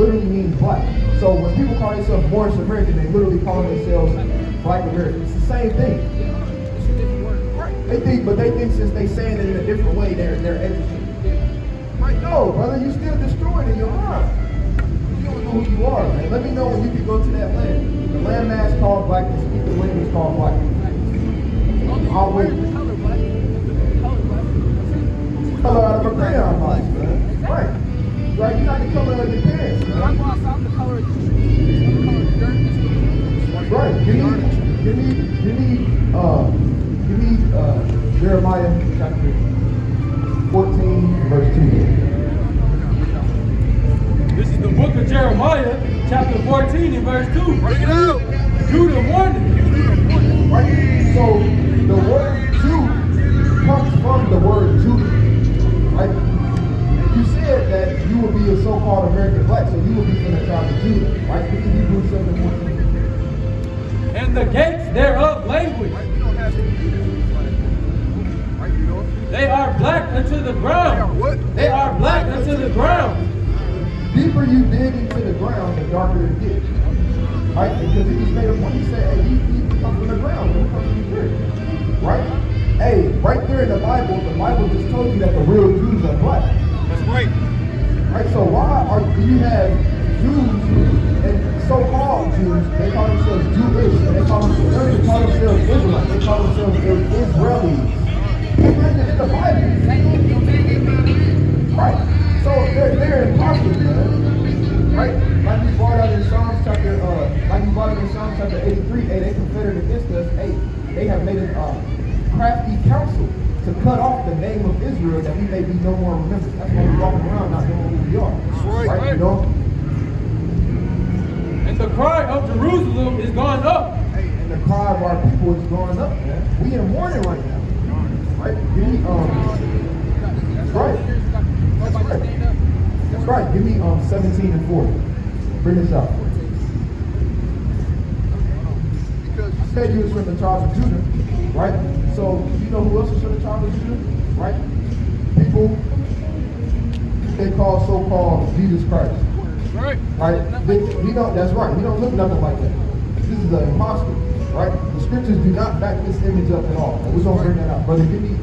literally means black. So when people call themselves Moorish American, they literally call themselves Black American. It's the same thing. They think since they saying it in a different way, they're educated. No, brother, you still destroyed in your mind. You don't know who you are, man. Let me know when you can go to that land. The landmass called blackness, speak the wind is called blackness. I'll wait. Color out of a crayon box, man. Right. Right, you're not the color of your parents, man. I'm the color of the dirt. Right. Give me Jeremiah chapter 14, verse 2. This is the book of Jeremiah, chapter 14 and verse 2. Bring it out. Judah warning. Right? So the word Jew comes from the word Judah. Right? You said that you would be a so-called American black, so you would be from the tribe of Judah. Right? Look at Hebrews 7:14. And the gates thereof language. They are black unto the ground. They are black unto the ground. Deeper you dig into the ground, the darker it gets. Right? Because he just made a point. He said, hey, you come from the ground, you come from the dirt. Right? Hey, right there in the Bible just told you that the real Jews are black. That's right. Right? So why do you have Jews and so-called Jews? They call themselves Jewish, and they call themselves Israelites. They call themselves Israelis. It's written in the Bible. Right. So they're imposters, man. Right? Like we brought out in Psalms chapter 83, hey, they confederate against us. Hey, they have made a crafty counsel to cut off the name of Israel that we may be no more remembered. That's why we're walking around not knowing who we are. That's right. You know? And the cry of Jerusalem is gone up. Hey, and the cry of our people is going up, man. We in mourning right now. Right? That's right. That's right. That's right. Give me 17 and 40. Bring this out. Because you said you was from the tribe of Judah, right? So you know who else is from the tribe of Judah, right? People they call so-called Jesus Christ. Right. Right? That's right. He don't look nothing like that. This is an imposter. Right? The scriptures do not back this image up at all. We're gonna bring that out. Brother, give me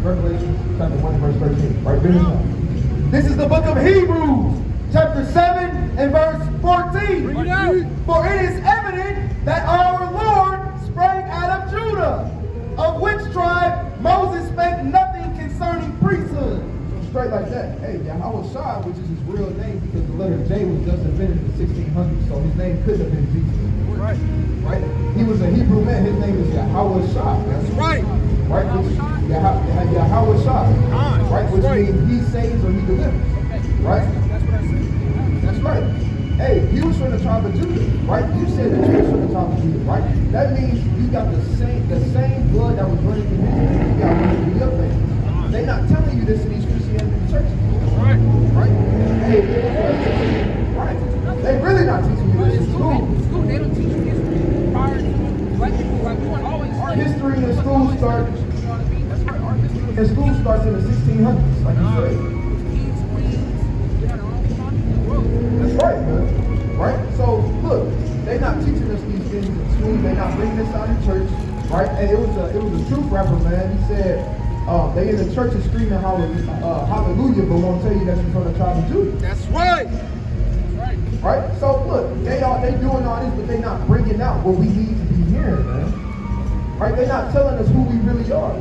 Revelation chapter 1 verse 13. Right? Bring this out. This is the book of Hebrews, chapter 7 and verse 14. Bring it out. For it is evident that our Lord sprang out of Judah, of which tribe Moses spake nothing concerning priesthood. So straight like that. Hey, Yahweh Shai, which is his real name because the letter J was just invented in the 1600s, so his name couldn't have been Jesus. Right. Right? He was a Hebrew man. His name is Yahweh Shai. That's right. Right? Yahweh Shai. Right? Which means he saves or he delivers. Right? That's what I said. That's right. Hey, he was from the tribe of Judah. Right? You said that you was from the tribe of Judah. Right? That means you got the same blood that was running through his veins. You got running through your veins. They're not telling you this in these Christianity churches. Right. Right? Hey, right. They really not teaching you this in school. They don't teach you history. Prior to black people, like we want always History in school starts. And school starts in the 1600s, like you said. That's right, man. Right? So look, they're not teaching us these things in school. They're not bringing this out in church. Right? And it was a truth rapper, man. He said they in the church is screaming hallelujah, but won't tell you that you're from the tribe of Judah. That's right. Right? So look, they doing all this, but they're not bringing out what we need to be hearing, man. Right? They're not telling us who we really are.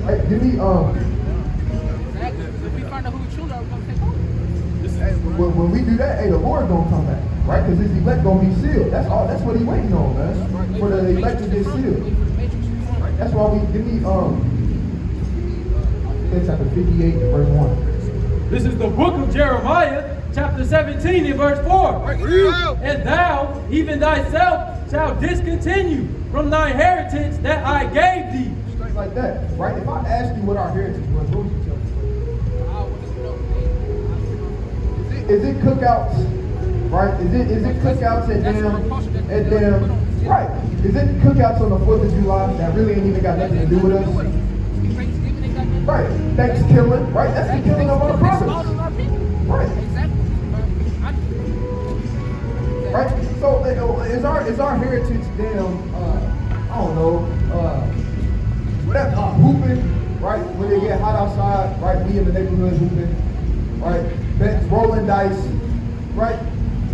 Right? Give me Exactly. If we find out who we truly are, we're gonna take over. when we do that, hey, the Lord gonna come back, right? Because his elect gonna be sealed. That's all. That's what he waiting on, man. For the elect to get sealed. Right? That's why we give me chapter 58 verse 1. This is the book of Jeremiah, chapter 17 and verse 4. And thou, even thyself, shalt discontinue from thy heritage that I gave thee. Straight like that, right? If I ask you what our heritage was, what would you tell me? Is it cookouts, right? Is it cookouts at them, right? Is it cookouts on the 4th of July that really ain't even got nothing to do with us? Right. Thanks killing, right? That's the killing of our brothers. Slaughtering our people. Right. Exactly. Right? So is our heritage damn I don't know, whatever, hooping, right? When they get hot outside, right? We in the neighborhood hooping, right? Bets, rolling dice, right?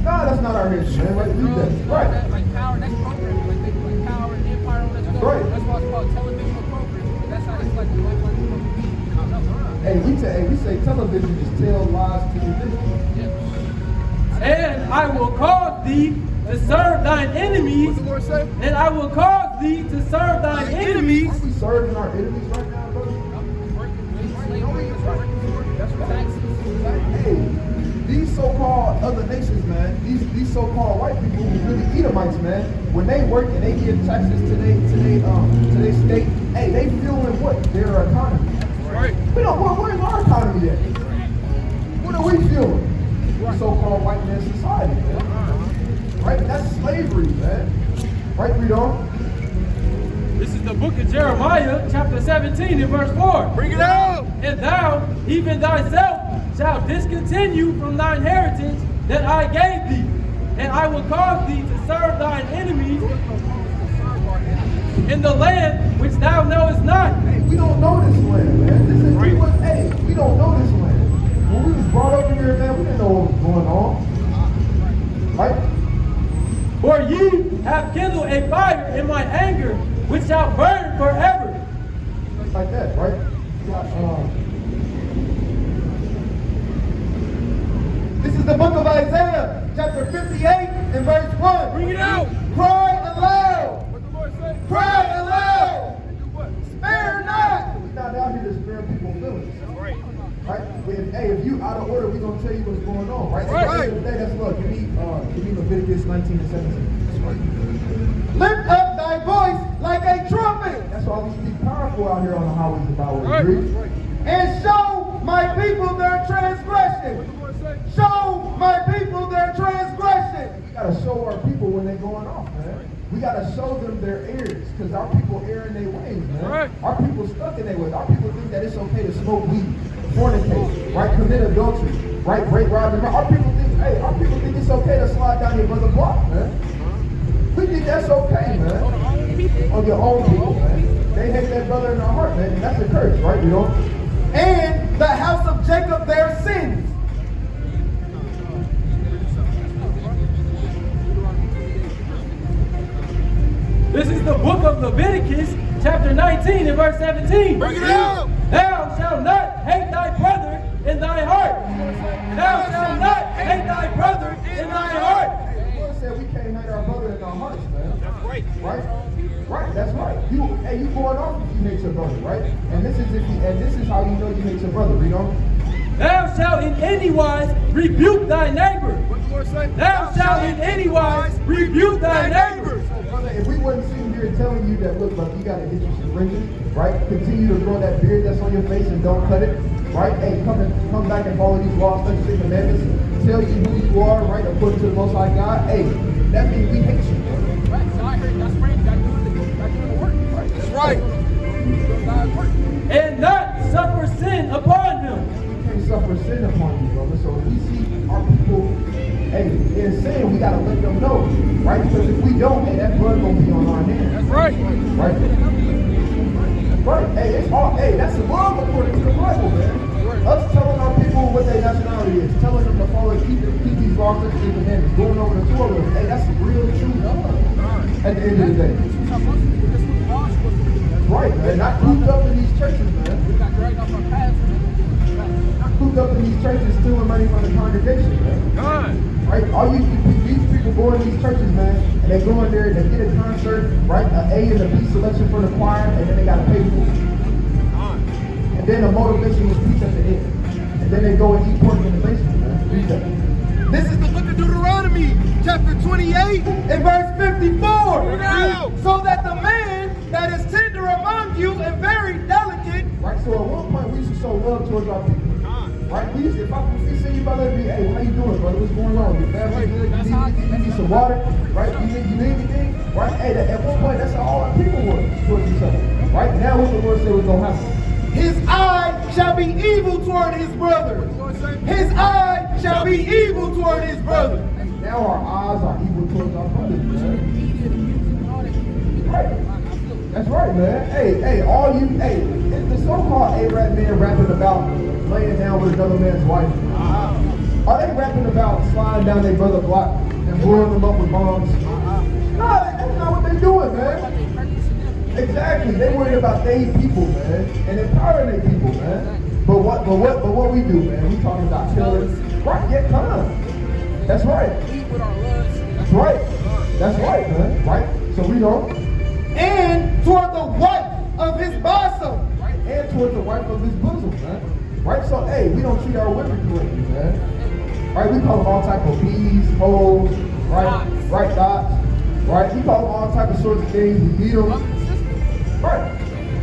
No, that's not our heritage, man. Right? Leave that. Right. Like power, that's programming. Like they do like Power and Empire, all that stuff. Right. That's why it's called television programming. That's how it's like the life like Hey, we say television just tell lies to the vision. And I will cause thee to serve thine enemies. What's the Lord say? And I will cause thee to serve thine enemies. Are we serving our enemies right now, brother? That's right. Hey, these so-called other nations, man, these so-called white people who really Edomites, man, when they work and they give taxes to their state, hey, they fueling what? Their economy. Right. We don't. Where's our economy at? What are we fueling? So-called white man society, man. Right? That's slavery, man. Right, Rito? This is the book of Jeremiah, chapter 17, and verse 4. Bring it out. And thou, even thyself, shalt discontinue from thine heritage that I gave thee. And I will cause thee to serve thine enemies in the land which thou knowest not. Hey, we don't know this land, man. This is hey, we don't know this land. When we was brought up here, man, we didn't know what was going on. Right? For ye have kindled a fire in my anger, which shall burn forever. Like that, right? This is the book of Isaiah, chapter 58 and verse 1. Bring it out. Cry aloud. What the Lord say? Cry aloud. Do what? Spare not. We're not out here to spare people's feelings. Right. Right? If you out of order, we're going to tell you what's going on. Right? Right. At the end of the day, that's look. Give me Leviticus 19 and 17. Lift up thy voice like a trumpet. That's why we speak powerful out here on the highways and byways. Right. Agree? And show my people their transgression. Show my people their transgression. We gotta show our people when they're going off, man. We gotta show them their errors, because our people err in their ways, man. Right. Our people stuck in their ways. Our people think that it's okay to smoke weed, fornicate, right? Commit adultery, right? Rape, rob, and murder. Our people think it's okay to slide down your brother's block, man. We think that's okay, man. On your own people, man. They hate that brother in their heart, man. And that's a curse, right? You know? And the house of Jacob their sins. This is the book of Leviticus, chapter 19 and verse 17. Bring it out. Thou shalt not hate thy brother in thy heart. Thou shalt not hate thy brother in thy heart. The Lord said we can't hate our brother in our hearts, man. That's right. Right? Right, that's right. You going off if you hate your brother, right? And this is how you know you hate your brother, you know? Thou shalt in any wise rebuke thy neighbor. What the Lord say? Thou shalt in any wise rebuke thy neighbor. So, brother, if we wasn't sitting here telling you that, look, you gotta get you some rinses, right? Continue to grow that beard that's on your face and don't cut it, right? Hey, come back and follow these laws, statutes, and commandments. Tell you who you are, right? According to the Most High God. Hey, that means we hate you, brother. Right. So I heard that's right. Got doing the work. Right. That's right. God's work. And not suffer sin upon him. We can't suffer sin upon you, brother. So if we see our people, hey, in sin, we gotta let them know, right? Because if we don't, hey, that blood gonna be on our hands. That's right. Right? Right. Hey, it's all, hey, that's love according to the Bible, man. Us telling our people what their nationality is, telling them to follow, keep these laws, statutes, and commandments, going over the Torah. Hey, that's real, true love. At the end of the day. Right, man. Not cooped up in these churches, man. We got dragged off our paths. Not cooped up in these churches stealing money from the congregation, man. God. Right? All these people go in these churches, man, and they go in there and they get a concert, right? An A and a B selection for the choir, and then they gotta pay for it. And then the motivational speech at the end. And then they go and eat pork in the basement, man. Read that. This is the book of Deuteronomy, chapter 28 In verse 54, Bring it out. so that the man that is tender among you and very delicate, right? So at one point we used to show love towards our people. Right? We used to, if we see you, brother, be, hey, how you doing, brother? What's going on? Your family good? You need some water? Right? You need anything? Right? Hey, at one point, that's how all our people were towards each other. Right? Now what the Lord said was going to happen. His eye shall be evil toward his brother. His eye shall be evil toward his brother. Now our eyes are evil towards our brothers, man. Right. That's right, man. Hey, all you, it's the so-called Arab men rapping about laying down with another man's wife. Are they rapping about sliding down their brother's block and blowing them up with bombs? No, that's not what they're doing, man. Exactly. They worried about their people, man, and empowering their people, man. But what we do, man? We talking about killing. Right? Yeah, come on. That's right. That's right. That's right, man. Right? So we know. And toward the wife of his bosom. Right? And toward the wife of his bosom, man. Right? So, hey, we don't treat our women correctly, man. Right? We call them all type of bees, hoes, right? Right, dots. Right? We call them all type of sorts of things. We beat them. Right.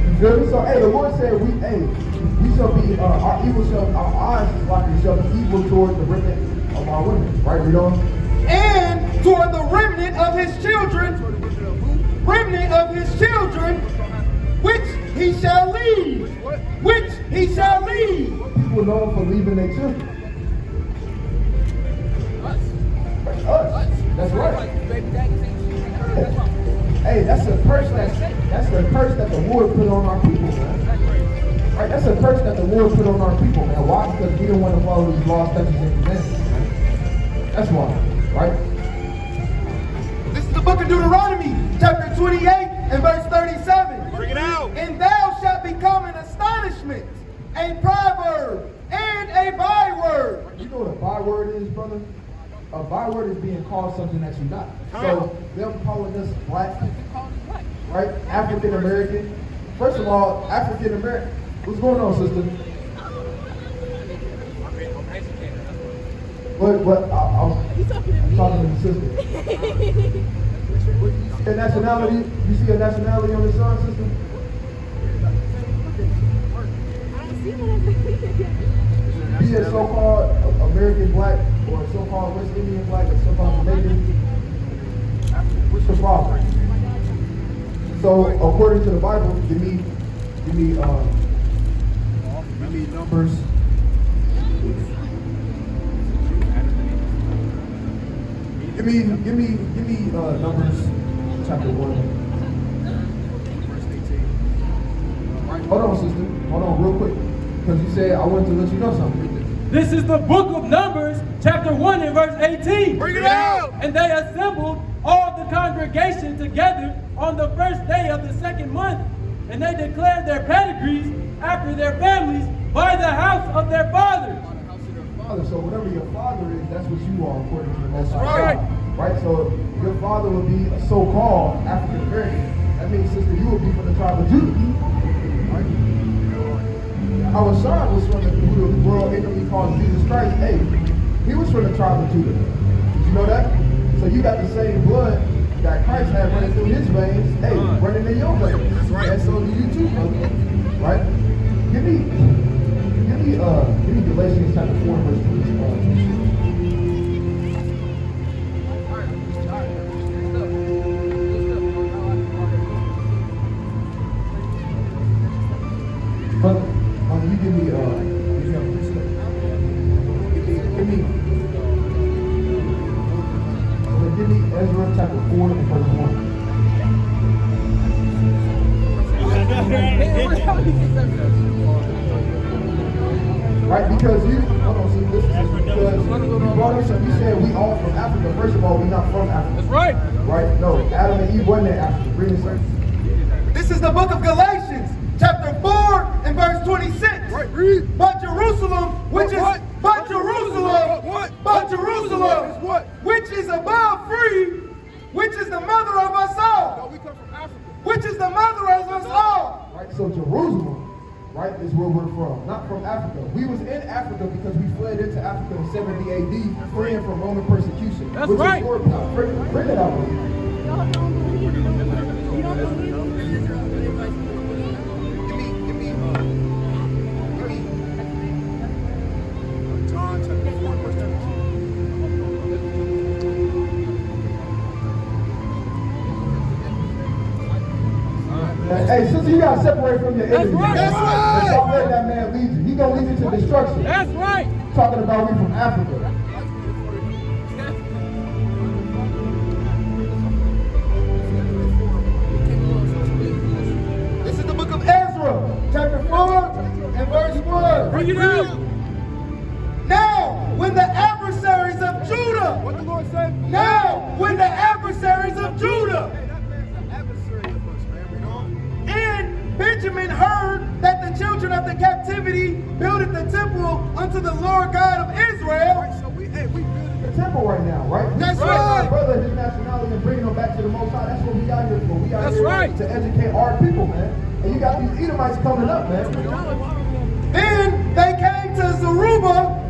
You feel me? So, hey, the Lord said we shall be, our eyes shall be evil toward the remnant of our women. Right? We don't. And toward the remnant of his children, which he shall lead. Which he shall lead. People known for leaving their children. Us. That's right. Hey, that's the curse that the Lord put on our people, man. Right? That's a curse that the Lord put on our people, man. Why? Because we don't want to follow these laws, statutes, and commandments, man. That's why, right? This is the book of Deuteronomy, chapter 28 and verse 37. Bring it out. And thou shalt become an astonishment, a proverb, and a byword. You know what a byword is, brother? A byword is being called something that you're not. So them calling us black, right? African American. First of all, African American. What's going on, sister? But I'm talking to the sister. A nationality? You see a nationality on the sun, sister? Be a so-called American black or a so-called West Indian black or so-called Jamaican. What's the problem? So according to the Bible, give me numbers. Give me Numbers chapter 1. Hold on, sister. Hold on real quick. Because you said I wanted to let you know something. This is the book of Numbers, chapter 1 and verse 18. Bring it out. And they assembled all the congregation together on the first day of the second month, and they declared their pedigrees after their families by the house of their fathers. So whatever your father is, that's what you are according to the Most High. Right. Right? So your father would be a so-called African American. That means, sister, you would be from the tribe of Judah. Right? Our son was from who the world ignorantly calls Jesus Christ. Hey, he was from the tribe of Judah. Did you know that? So you got the same blood that Christ had running through his veins, hey, running in your veins. That's right. And so do you too, brother. Right? Give me Galatians chapter 4 verse 2. But you give me Ezra chapter 4 and verse 1. Right, because you hold on, see, listen, because you brought up something. You said we all from Africa. First of all, we're not from Africa. That's right. Right? No, Adam and Eve wasn't in Africa. Read it, sir. This is the book of Galatians, chapter 4 and verse 26. Right, read. But Jerusalem, which is What? but Jerusalem, What? but Jerusalem, Is what? which is above free, which is the mother of us all, No, we come from Africa. which is the mother of us all. Right, so Jerusalem, right, is where we're from, not from Africa. We was in Africa because we fled into Africa in 70 AD, fleeing from Roman persecution. That's which right. Is your power. Bring it out. John chapter 4 verse 22. Hey, sister, See, you gotta separate from your enemy. right. That's right. And don't let that man lead you. He gonna lead you to destruction. That's right. Talking about we from Africa. This is the book of Ezra, chapter 4 and verse 1. Bring it out. Now, when the adversaries of Judah, What the Lord said? now, when the adversaries of Judah Hey, that man's an adversary of us, man. We know. and Benjamin heard that the children of the captivity builded the temple unto the Lord God of Israel, Right, so we building The temple right now, right? That's Our right. brother, his nationality, and bringing them back to the Most High. That's what we out here for. We out That's here right. to educate our people, man. And you got these Edomites coming up, man. then they came to Zerubbabel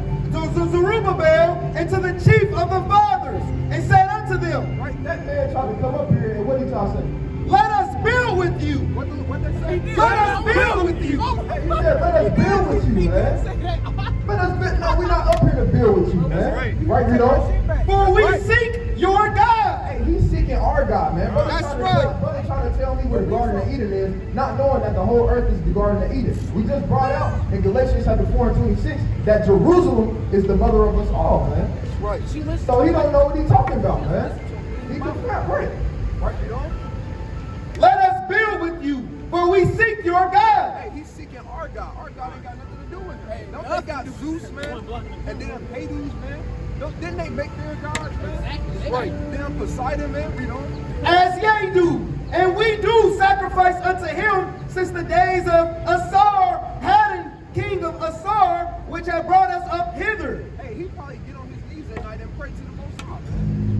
and to the chief of the fathers, and said unto them, Right? That man tried to come up here, and what he tried to say? let us build with you. what they say? Let us build with you. He said, let us build with you, man. Let us build. No, we're not up here to build with you, man. Right, Rito? For we seek your God. Hey, he's seeking our God, man. Brother That's trying to right. brother trying to tell me where the Garden of Eden is, not knowing that the whole earth is the Garden of Eden. We just brought out in Galatians chapter 4 and 26 that Jerusalem is the mother of us all, man. Right. So he don't know what he's talking about, man. He could not right. Right, you know? Let us build with you, for we seek your God. Hey, he's seeking our God. Our God ain't got nothing to do with it. Don't they got Zeus, man? And then Hades, man? Didn't they make their gods, man? Exactly. Right. Then Poseidon, man, we know. As ye do, and we do sacrifice unto him since the days of Asar, Haddon, king of Asar, which have brought us up hither. Hey, he probably get on his knees at night and pray to the Most High.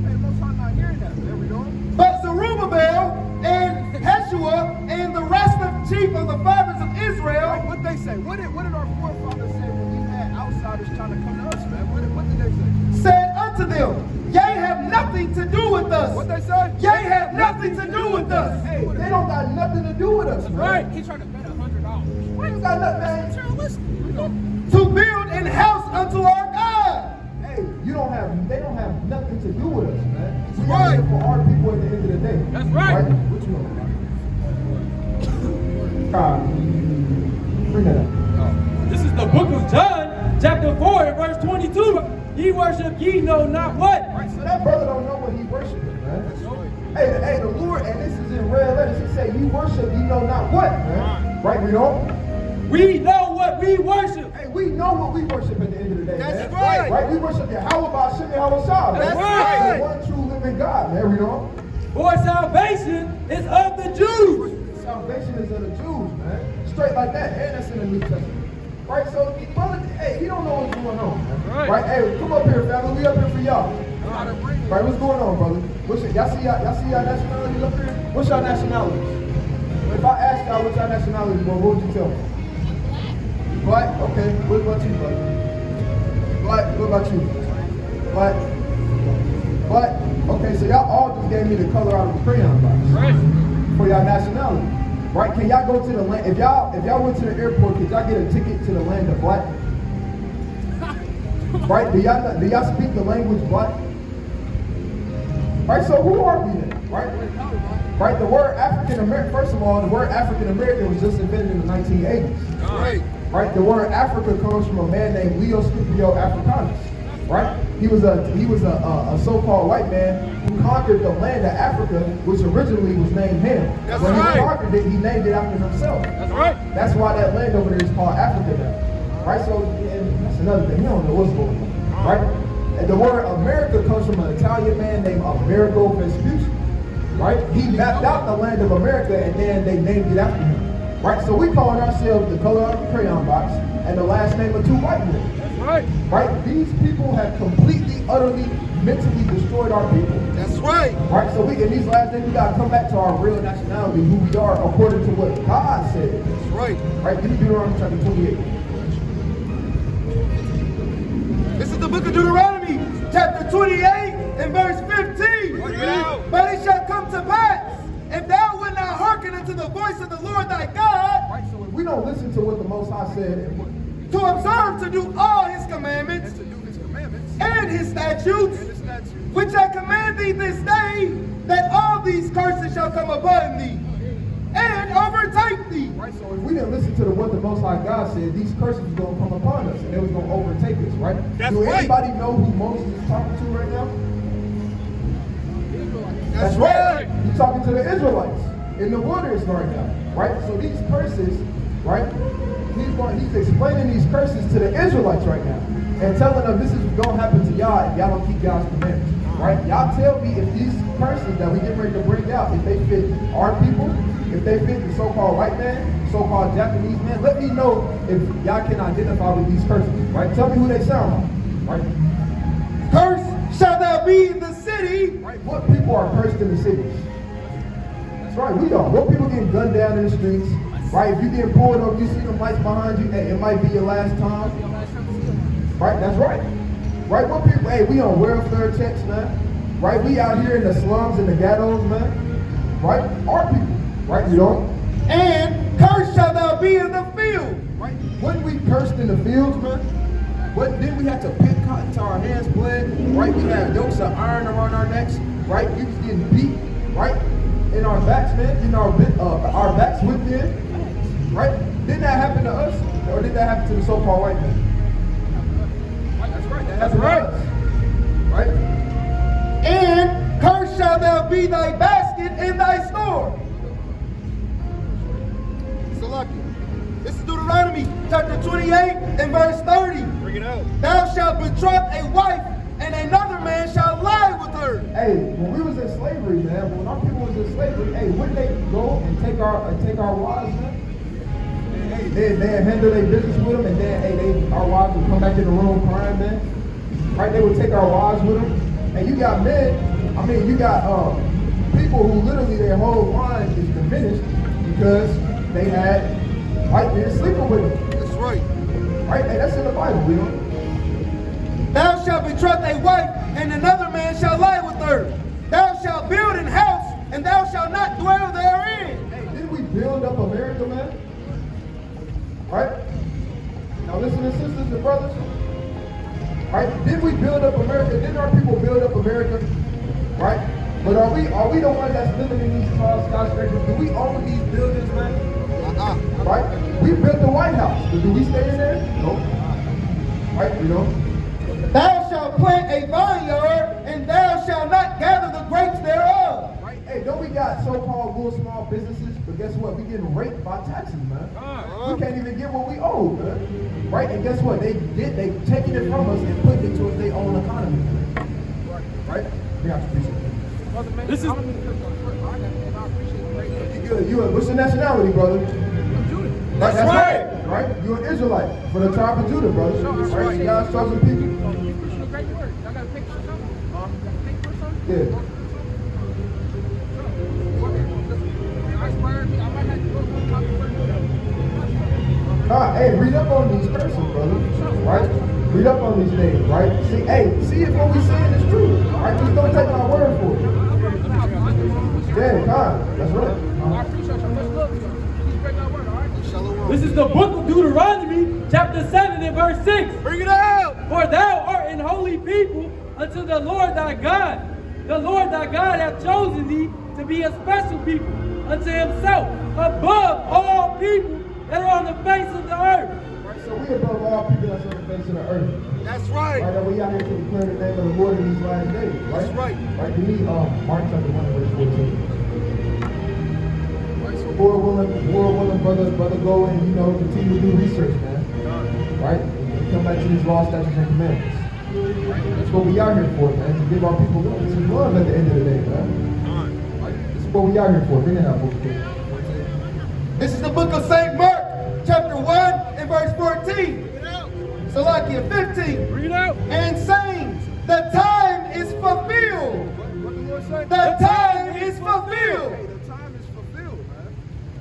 Hey, the Most High not hearing that, man, we know. But Zerubbabel and Heshua and the rest of chief of the fathers of Right, Israel what they say? What did our forefathers say when we had outsiders trying to come to us, man? What did they say? said unto them, ye have nothing to do with us. What they say? Ye have nothing to do with us. Hey, they don't got nothing to do with us, man. Right. He tried to bet $100. They don't got nothing, man. To build an house unto our God. Hey, they don't have nothing to do with us, man. We are Right. here for our people at the end of the day. That's right. What you know about? Kyle, bring that up. This is the book of John, chapter 4, and verse 22. Ye worship ye know not what. Right, so that brother don't know what he worshiping, man. Hey, the Lord, and this is in red letters, he said, you worship, you know not what, man. Right, we know? We know what we worship. Hey, we know what we worship at the end of the day, That's man. right. Right, we worship Yahweh Ba'Shem Yahweh Shah, man. That's right. The one true living God, man, we know? For salvation is of the Jews. Salvation is of the Jews, man. Straight like that, and that's in the New Testament. Right, so, brother, hey, he don't know what's going on, man. Right. Hey, come up here, family. We up here for y'all. Right, what's going on, brother? Y'all see y'all nationalities up here? What's y'all nationalities? If I ask y'all what y'all nationalities were, what would you tell me? Black? Okay. What about you, brother? Black? What about you? Black? Black? Okay, so y'all all just gave me the color out of the crayon box. Right. For y'all nationality. Right? Can y'all go to the land? If y'all went to the airport, could y'all get a ticket to the land of black? Right? Do y'all speak the language black? Right? So who are we then? Right? Right? The word African American, first of all, the word African American was just invented in the 1980s. Right. Right? The word Africa comes from a man named Leo Scipio Africanus. Right? He was a so-called white man who conquered the land of Africa, which originally was named him. That's when right. he conquered it, he named it after himself. That's right. That's why that land over there is called Africa now. Right? So and that's another thing. He don't know what's going on. Right? And the word America comes from an Italian man named Amerigo Vespucci. Right? He mapped out the land of America and then they named it after him. Right? So we calling ourselves the color of the crayon box and the last name of two white men. That's right. Right? These people have completely, utterly, mentally destroyed our people. That's right. Right? So in these last days, we got to come back to our real nationality, who we are, according to what God said. That's right. Right? Give me Deuteronomy chapter 28. This is the book of Deuteronomy, chapter 28 and verse 15. But it shall come to pass, if thou wilt not hearken unto the voice of the Lord thy God, Right? So if we don't listen to what the Most High said, to observe to do all his commandments And to do his commandments and his statutes, and his statutes. which I command thee this day, that all these curses shall come upon thee, and overtake thee. Right, so if we didn't listen to what the Most High God said, these curses was going to come upon us and they was going to overtake us, right? That's Do right. anybody know who Moses is talking to right now? That's right. He's talking to the Israelites in the wilderness right now, right? So these curses, right? He's explaining these curses to the Israelites right now and telling them this is going to happen to y'all if y'all don't keep God's commandments, right? Y'all tell me if these curses that we get ready to bring out, if they fit our people, if they fit the so-called white man, so-called Japanese man, let me know if y'all can identify with these curses, right? Tell me who they sound like, right? Cursed shall thou be in the city. Right? What people are cursed in the cities? That's right, we don't. What people getting gunned down in the streets? Right? If you get pulled up, you see them lights behind you, hey, it might be your last time. Right? That's right. Right? What people, hey, we on welfare checks, man. Right? We out here in the slums and the ghettos, man. Right? Our people. Right? You don't? And cursed shall thou be in the field. Right? When we cursed in the fields, man, then we had to pick cotton till our hands bled. Right? We had yokes of iron around our necks. Right? We was getting beat. Right? In our backs, man. In our backs whipped in. Right? Didn't that happen to us? Or did that happen to the so-called white man? That's right. That happened to us. Right? And cursed shall thou be thy basket and thy store. Salakia. This is Deuteronomy chapter 28 and verse 30. Bring it out. Thou shalt betroth a wife, and another man shall lie with her. Hey, when we was in slavery, man, when our people was in slavery, hey, wouldn't they go and take our wives, man? They handle their business with them, and then our wives would come back in the room crying, man. Right? They would take our wives with them. And you got men, you got people who literally their whole mind is diminished because they had white men sleeping with them. That's right. Right? Hey, that's in the Bible, you know? Thou shalt betroth a wife, and another man shall lie with her. Thou shalt build an house, and thou shalt not dwell therein. Hey, didn't we build up America, man? Right? Now listen to sisters and brothers. Right? Did we build up America? Didn't our people build up America? Right? But are we the ones that's living in these tall skyscrapers? Do we own these buildings, man? Right? We built the White House. But do we stay in there? No. Right? You know? Thou shalt plant a vineyard, and thou shalt not gather the grapes thereof. Right? Hey, don't we got so-called little small businesses? But guess what? We getting raped by taxes, man. We can't even get what we owe, man. Right? And guess what? They taking it from us and putting it towards their own economy. Right? We have to appreciate it. This is You good? You what's your nationality, brother? That's right. Right? You're an Israelite for the tribe of Judah, brother. Right? God's chosen people. Yeah. Hey, read up on these curses, brother. Right? Read up on these things, right? See if what we saying is true. Right? Just don't take my word for it. Yeah, God. That's right. This is the book of Deuteronomy, chapter 7 and verse 6. Bring it out. For thou art an holy people unto the Lord thy God. The Lord thy God hath chosen thee to be a special people unto himself, above all people that are on the face of the earth. Right, so we above all people that's on the face of the earth. That's right. Right, that we out here to declare the name of the Lord in these last days. Right? That's right. Right, you need Mark chapter 1 verse 14. Right, so Lord willing, brother, go and continue to do research, man. Right? And come back to these law, statutes, and commandments. Right? That's what we out here for, man. To give our people love. This is love at the end of the day, man. Right? This is what we out here for. Bring it out, folks. This is the book of St. Mark, chapter 1 and verse 14. Salakia 15. Read out. And saying, the time is fulfilled. What the Lord say? The time is fulfilled. Hey, the time is fulfilled, man.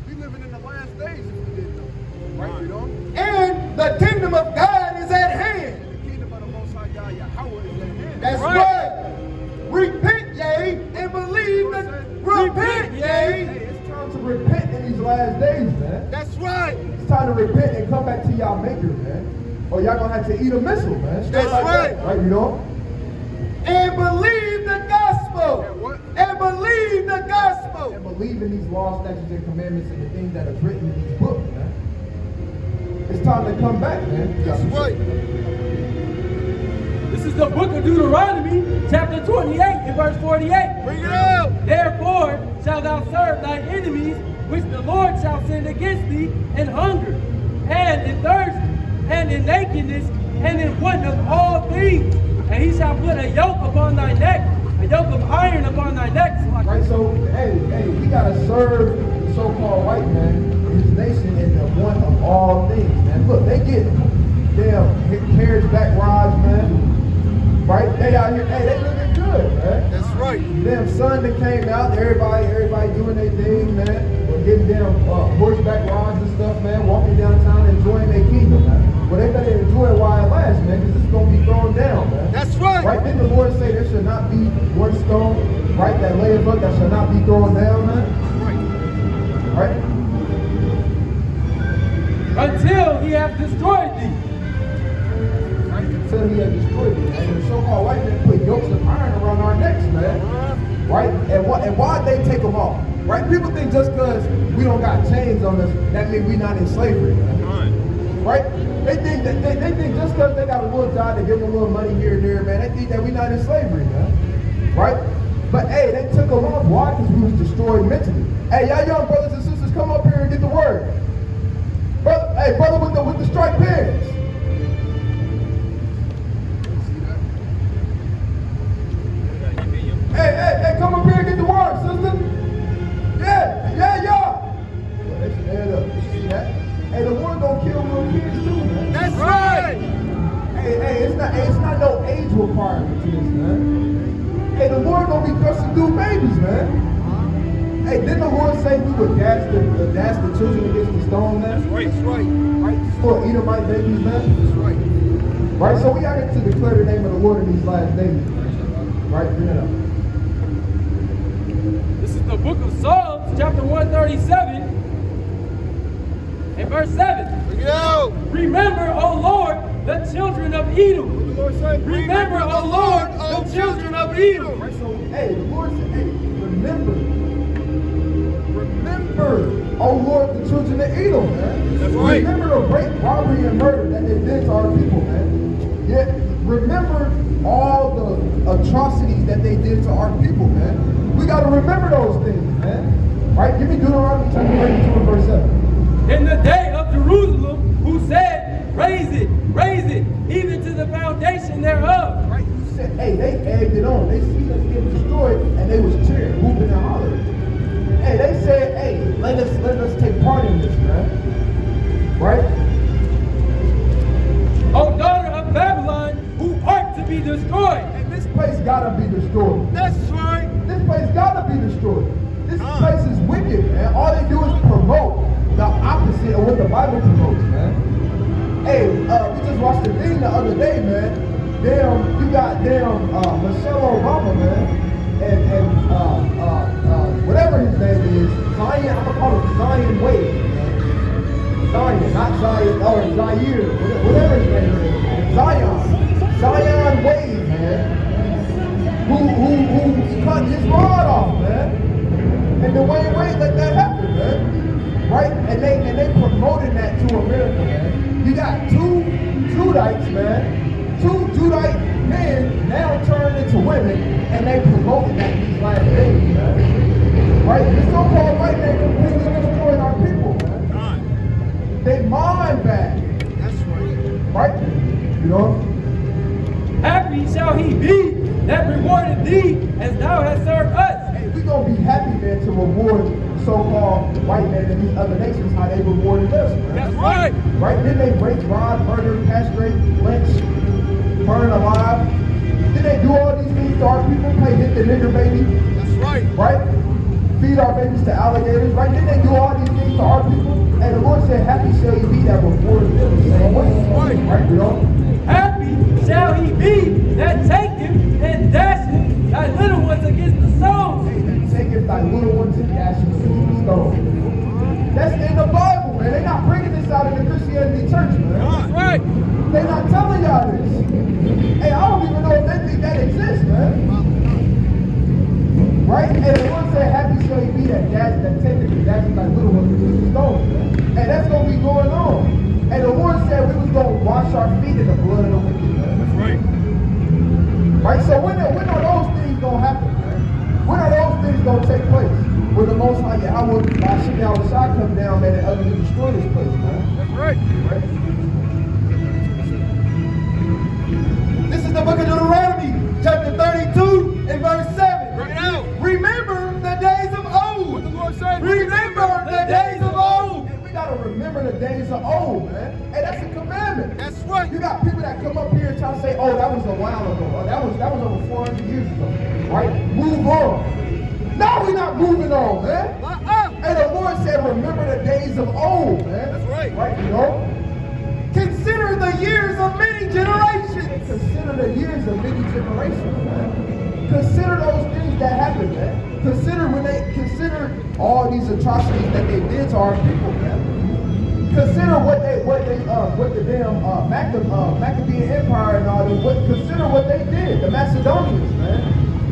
We living in the last days if we didn't know. Right, you know? And the kingdom of God is at hand. The kingdom of the Most High God, Yahweh, is at hand. That's right. Repent, yea, and believe that. Repent, yea. Hey, it's time to repent in these last days, man. That's right. It's time to repent and come back to y'all maker, man. Or y'all gonna have to eat a missile, man. Straight That's like right. That, right, you know? And believe the gospel. And what? And believe the gospel. And believe in these laws, statutes, and commandments and the things that are written in these books, man. It's time to come back, man. That's right. This is the book of Deuteronomy, chapter 28 and verse 48. Bring it out. Therefore shalt thou serve thy enemies, which the Lord shall send against thee, in hunger, and in thirst, and in nakedness, and in want of all things. And he shall put a yoke upon thy neck, a yoke of iron upon thy neck. Right, so, hey, we gotta serve the so-called white man in his nation in the want of all things, man. Look, they get damn carriage back rods, man. Right? They out here, hey, they looking good, man. That's right. Damn sun that came out, everybody doing their thing, man. We're getting damn horseback rides and stuff, man. Walking downtown, enjoying their kingdom, man. Well, they better enjoy it while it lasts, man, because it's gonna be thrown down, man. That's right. Right? Didn't the Lord say there should not be one stone, right, that layeth up that shall not be thrown down, man? Right? Until he hath destroyed thee. Until he had destroyed it. And the so-called white men put yokes of iron around our necks, man. Right? And why'd they take them off? Right? People think just because we don't got chains on us, that means we not in slavery, man. Right? They think just because they got a little job, they give them a little money here and there, man, they think that we not in slavery, man. Right? But hey, they took them off. Why? Because we was destroyed mentally. Hey, y'all young brothers and sisters, come up here and get the word. Brother with the striped pants. Hey, come up here and get the word, sister. Yeah. They should head up. You see that? Hey, the Lord gonna kill little kids too, man. That's right. Hey, it's not no age requirement to this, man. Hey, the Lord gonna be thrusting through babies, man. Hey, didn't the Lord say we would dash the children against the stone, man? That's right. Right? For Edomite babies, man. That's right. Right? So we got to declare the name of the Lord in these last days. Right? Bring it up. This is the book of Psalms, chapter 137, and verse 7. Bring it out. Remember, O Lord, the children of Edom. The Lord said, Remember, O Lord, the children of Edom. Right? So, hey, the Lord said, hey, remember, oh Lord, the children of Edom, man. That's right. Remember the rape, robbery, and murder that they did to our people, man. Yet, remember all the atrocities that they did to our people, man. We got to remember those things, man. Right? Give me Deuteronomy chapter 32 and verse 7. In the day of Jerusalem, who said, raise it, even to the foundation thereof. Right? Who said, hey, they egged it on. They seen us get destroyed, and they was cheering, whooping and hollering. Hey, they said, hey, let us take part in this, man. Right? O daughter of Babylon, who art to be destroyed. Hey, this place gotta be destroyed. That's right. This place gotta be destroyed. This place is wicked, man. All they do is promote the opposite of what the Bible promotes, man. Hey, we just watched the thing the other day, man. You got Michelle Obama, man, and whatever his name is, Zion, I'm gonna call him Zion Wade, man. Zion, not Zion, or Zaire, whatever his name is, Zion Wade, man, who cut his rod off, man, and the way Wade let that happen, man, right? And they promoted that to America, man. You got two Judites, man, two Judite men now turned into women, and they promoted that these last days, man. Right? The so-called white man completely destroyed our people, man. They mind back. That's right. Right? You know? Happy shall he be that rewarded thee as thou hast served us. Hey, we gonna be happy, man, to reward the so-called white man in these other nations how they rewarded us, man. That's right. Right? Then they rape, rob, murder, castrate, lynch, burn alive. Then they do all these things to our people, hit the nigger baby. That's right. Right? Feed our babies to alligators, right? Then they do all these things to our people. And the Lord said, happy shall he be that rewards them the same way. Right, you know? Happy shall he be that taketh and dasheth thy little ones against the stone. Hey, that taketh thy little ones and dashes against the stone. That's in the Bible, man. They're not bringing this out in the Christianity church, man. That's right. They're not telling y'all this. Hey, I don't even know if they think that exists, man. Right? And like little ones with the stones, man. And that's gonna be going on. And the Lord said we was gonna wash our feet in the blood of the wicked, man. That's right. Right? So when are those things gonna happen, man? When are those things gonna take place? When the Most High Yahweh, Hashem Yahweh Shai come down, man, and utterly destroy this place, man. That's right. Right? This is the book of Deuteronomy, chapter 32 and verse 7. Bring it out. Remember the days of old. What the Lord said. Remember the days of old. And we gotta remember the days of old, man. Hey, that's a commandment. That's right. You got people that come up here and try to say, "Oh, that was a while ago. Oh, that was over 400 years ago." Right? Move on. No, we're not moving on, man. And the Lord said, "Remember the days of old, man." That's right. Right? You know. Consider the years of many generations. Consider the years of many generations, man. Consider those things that happened, man. Consider all these atrocities that they did to our people, man. Consider what the damn Maccabean Empire and all this. Consider what they did, the Macedonians, man.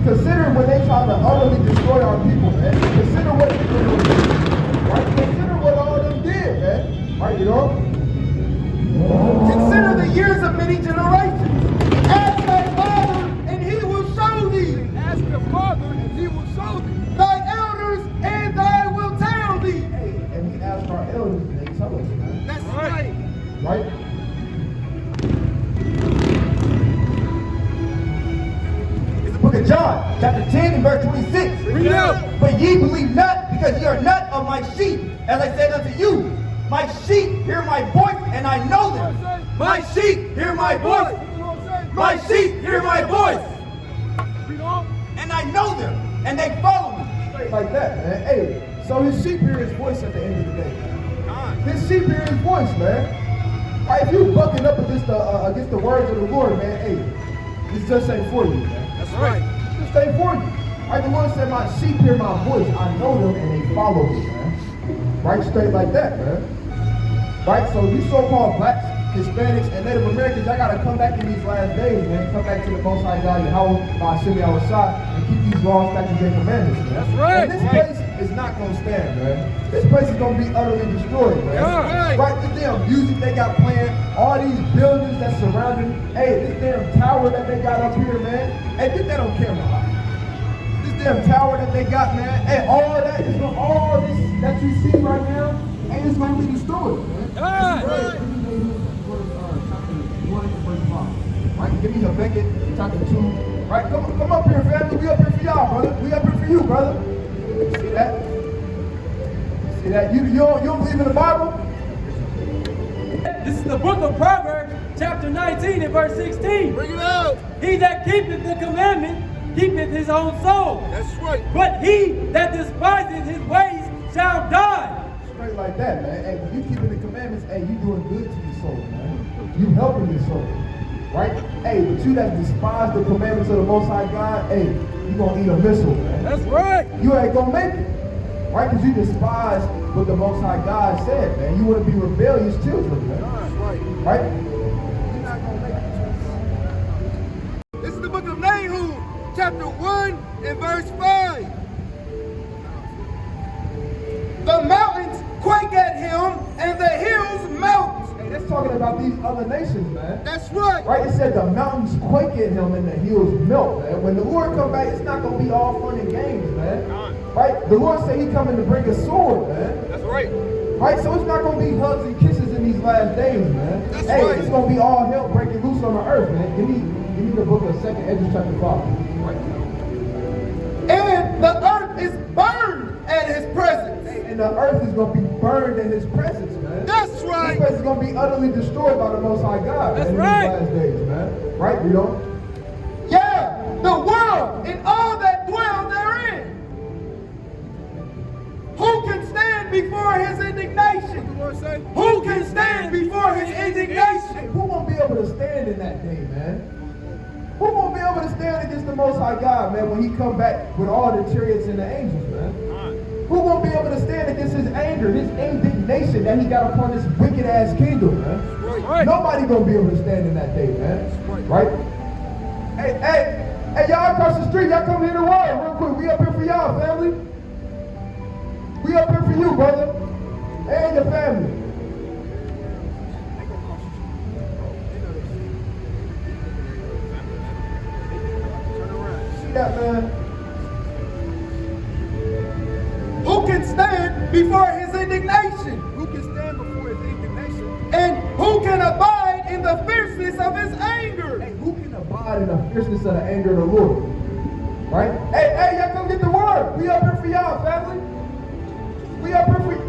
Consider when they tried to utterly destroy our people, man. Consider what they did, right? Consider what all of them did, man. Right, you know. Consider the years of many generations. Ask thy father, and he will show thee. Ask the Father, and He will show thee. Thy elders, and they will tell thee. Hey, and we asked our elders and they tell us, man. That's right. Right? It's the book of John, chapter 10 and verse 26. Bring it out. But ye believe not, because ye are not of my sheep, as I said unto you. My sheep hear my voice, and I know them. My sheep hear my voice. What the Lord said. My sheep hear my voice, Read on. and I know them, and they follow me. Straight like that, man. Hey, so his sheep hear his voice at the end of the day, man. His sheep hear his voice, man. Right, if you bucking up against the words of the Lord, man, hey, this just ain't for you, man. That's right. This ain't for you. Right, the Lord said, my sheep hear my voice. I know them, and they follow me, man. Right, straight like that, man. Right, so you so-called blacks, Hispanics, and Native Americans, I gotta come back in these last days, man. Come back to the Most High God, Yahweh, Hashem Yahweh Shai, and keep these laws, statutes, and commandments, man. That's right. And this place is not gonna stand, man. This place is gonna be utterly destroyed, man. Yeah. Right, the damn music they got playing, all these buildings that surrounding, hey, this damn tower that they got up here, man. Hey, get that on camera. This damn tower that they got, man. Hey, all this that you see right now, and it's gonna be destroyed, man. Right. Right, give me your Beckett, chapter 2. Right, come up here, family. We up here for y'all, brother. We up here for you, brother. See that? See that? You don't believe in the Bible? This is the book of Proverbs, chapter 19 and verse 16. Bring it out. He that keepeth the commandment keepeth his own soul. That's right. But he that despiseth his ways shall die. Straight like that, man. Hey, when you keeping the commandments, hey, you doing good to your soul, man. You helping your soul. Right? Hey, but you that despise the commandments of the Most High God, hey, you gonna eat a missile, man. That's right. You ain't gonna make it. Right? Because you despise what the Most High God said, man. You want to be rebellious children, man. That's right. Right? You're not gonna make it. This is the book of Nahum, chapter 1 and verse 5. The mountains quake at him, and the hills melt. Hey, that's talking about these other nations, man. That's right. Right? It said the mountains quake at him and the hills melt, man. When the Lord come back, it's not gonna be all fun and games, man. Right? The Lord said He coming to bring a sword, man. That's right. Right? So it's not gonna be hugs and kisses in these last days, man. That's hey, right. It's gonna be all hell breaking loose on the earth, man. Give me the book of 2nd Ezra chapter 5. And the earth is burned at his presence. And the earth is gonna be burned in His presence, man. That's right. This place is gonna be utterly destroyed by the Most High God, That's man, right. in these last days, man. Right? You know? Yeah, the world and all that dwell therein. Who can stand before his indignation? The Lord said. Who can stand before his Hey, indignation? who won't be able to stand in that day, man? Who won't be able to stand against the Most High God, man, when He come back with all the chariots and the angels, man? Who won't be able to stand against His anger, His indignation that He got upon this wicked ass kingdom, man? Right. Nobody gonna be able to stand in that day, man. Right? Hey, y'all across the street, y'all come here to war real quick. We up here for y'all, family. We up here for you, brother, and your family. See that, man? Who can stand before his indignation? Who can stand before his indignation? And who can abide in the fierceness of his anger? Hey, who can abide in the fierceness of the anger of the Lord? Right? Hey, y'all come get the word. We up here for y'all, family. We up here for you.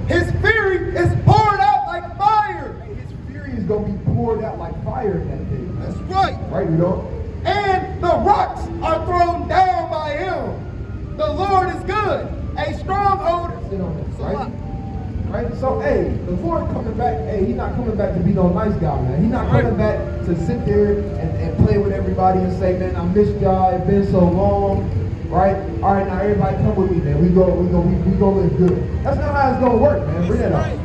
His fury is poured out like fire. Hey, his fury is going to be poured out like fire in that day. That's right. Right, you know? And the rocks are thrown down by him. The Lord is good, a stronghold. Sit on this, right? Right? So, hey, the Lord coming back, hey, he's not coming back to be no nice guy, man. He's not coming back to sit there and play with everybody and say, man, I missed y'all, it's been so long, right? All right, now everybody come with me, man. We go live good. That's not how it's gonna work, man. Bring that up.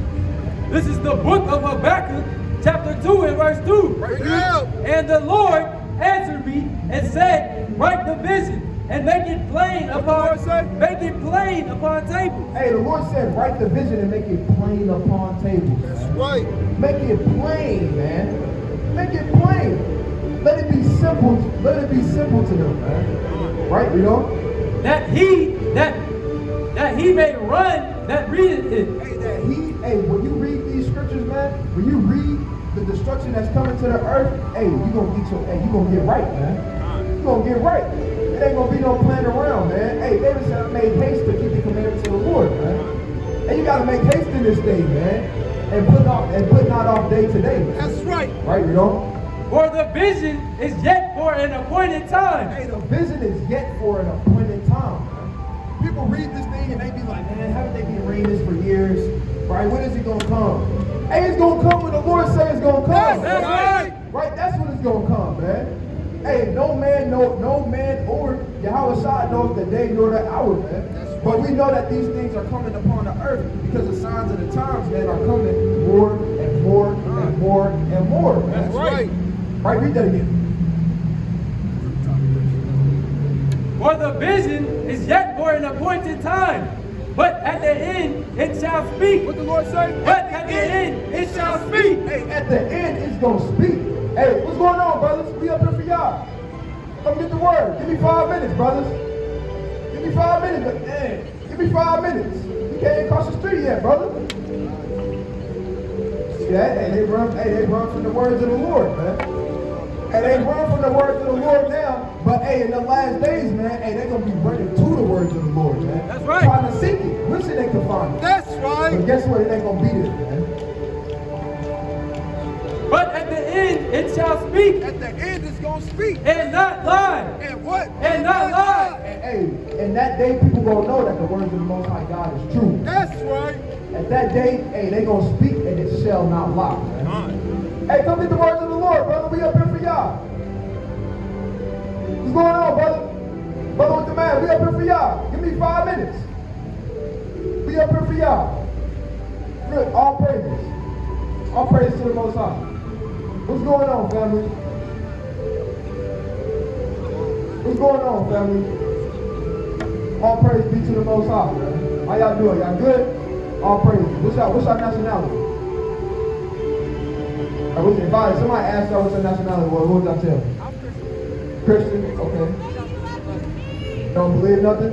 This is the book of Habakkuk, chapter 2 and verse 2. Right now. And the Lord answered me and said, write the vision and make it plain upon tables. Hey, the Lord said, write the vision and make it plain upon tables. That's man. right. Make it plain, man. Make it plain. Let it be simple. Let it be simple to them, man. Right, you know? That he may run that readeth it. Hey, when you read these scriptures, man, when you read the destruction that's coming to the earth, hey, you gonna get right, man. You gonna get right. It ain't gonna be no playing around, man. Hey, David said, I made haste to keep the commandments of the Lord, man. And you gotta make haste in this day, man. And put not off day to day, man. That's right. Right, you know? For the vision is yet for an appointed time. Hey, the vision is yet for an appointed time, man. People read this thing and they be like, man, haven't they been reading this for years? Right? When is it gonna come? Hey, it's gonna come when the Lord says it's gonna come. That's right. Right? That's when it's gonna come, man. Hey, no man or Yahweh Shai knows the day nor the hour, man. But we know that these things are coming upon the earth because the signs of the times, man, are coming more and more and more and more, man. That's right. Right, read that again. For the vision is yet for an appointed time, but at the end it shall speak. What the Lord say? But at the end it shall speak. Hey, at the end, it's gonna speak. Hey, what's going on, brothers? We up here for y'all. Come get the word. Give me 5 minutes, brothers. Give me 5 minutes, but man, give me 5 minutes. You can't even cross the street yet, brother. See that? Hey, they run from the words of the Lord, man. And they run from the words of the Lord now, but hey, in the last days, man, hey, they're gonna be running to the words of the Lord, man. That's right. Trying to seek it, wishing they could find it. That's But right. guess what? It ain't gonna beat it, man. But at the end it shall speak At the end, it's going to speak. and not lie. And what? And not lie. And hey, and that day people gonna know that the words of the Most High God is true. That's right. At that day, hey, they gonna speak and it shall not lie, man. Hey, come get the words of the Lord, brother. We up here for y'all. What's going on, brother? Brother with the man, we up here for y'all. Give me 5 minutes. We up here for y'all. Good, all praises. All praise to the Most High. What's going on, family? What's going on, family? All praise be to the Most High, man. How y'all doing? Y'all good? All praise. What's your nationality? If somebody asked y'all what's your nationality, what would y'all tell me? Christian, okay. Don't believe nothing?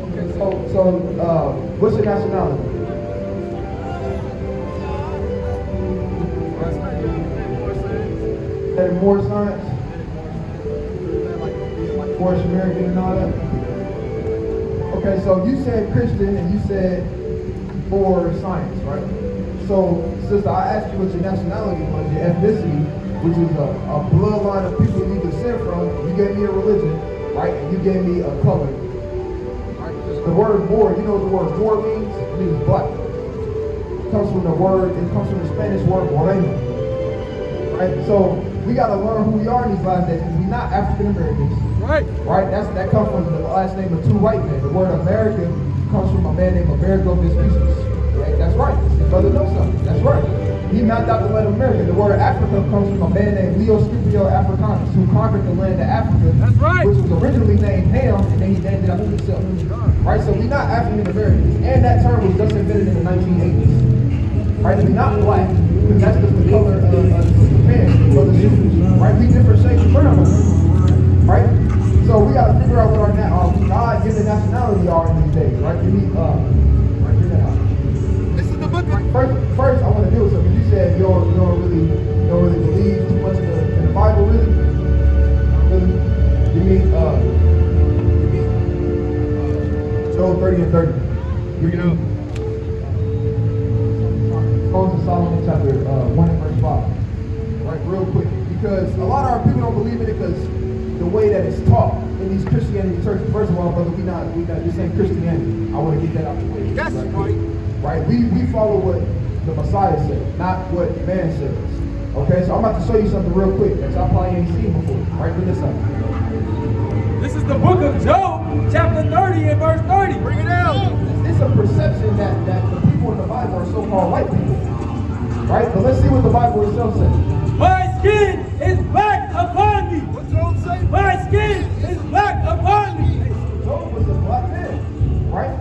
Okay, so what's your nationality? And more science? More American and all that? Okay, so you said Christian and you said more science, right? So, sister, I asked you what your nationality was, your ethnicity, which is a bloodline of people you descend from. You gave me a religion, right? And you gave me a color. Right? The word more, you know what the word more means? It means black. It comes from the Spanish word moreno. Right? So, we got to learn who we are in these last days because we're not African Americans. Right. Right? That comes from the last name of two white men. The word American comes from a man named Amerigo Vespucius. Right? That's right. His brother knows something. That's right. He mapped out the land of America. The word Africa comes from a man named Leo Scipio Africanus, who conquered the land of Africa, That's right. which was originally named Ham, and then he named it after himself. Right? So we're not African Americans, and that term was just invented in the 1980s. Right? We're not black, because that's just the color of the pants or the shoes. Right? We different shades of brown. Right? So we got to figure out what our God-given nationality are in these days. Right? We need, right? Bring that out. This is the book of First, I want to deal with something. You said you don't really believe too much in the Bible, really. Really? You mean Job 30 and 30. You know. Songs of Solomon, chapter 1 and verse 5. Right, real quick, because a lot of our people don't believe in it because the way that it's taught in these Christianity churches. First of all, brother, we not this ain't Christianity. I want to get that out the way. That's right. Right? We follow what the Messiah said, not what man says. Okay, so I'm about to show you something real quick that y'all probably ain't seen before. Right? Read this up. This is the book of Job, chapter 30 and verse 30. Bring it out. It's a perception that the people in the Bible are so-called white people. Right? But let's see what the Bible itself says. My skin is black upon me. What Job say? My skin is black upon me. Job was a black man. Right?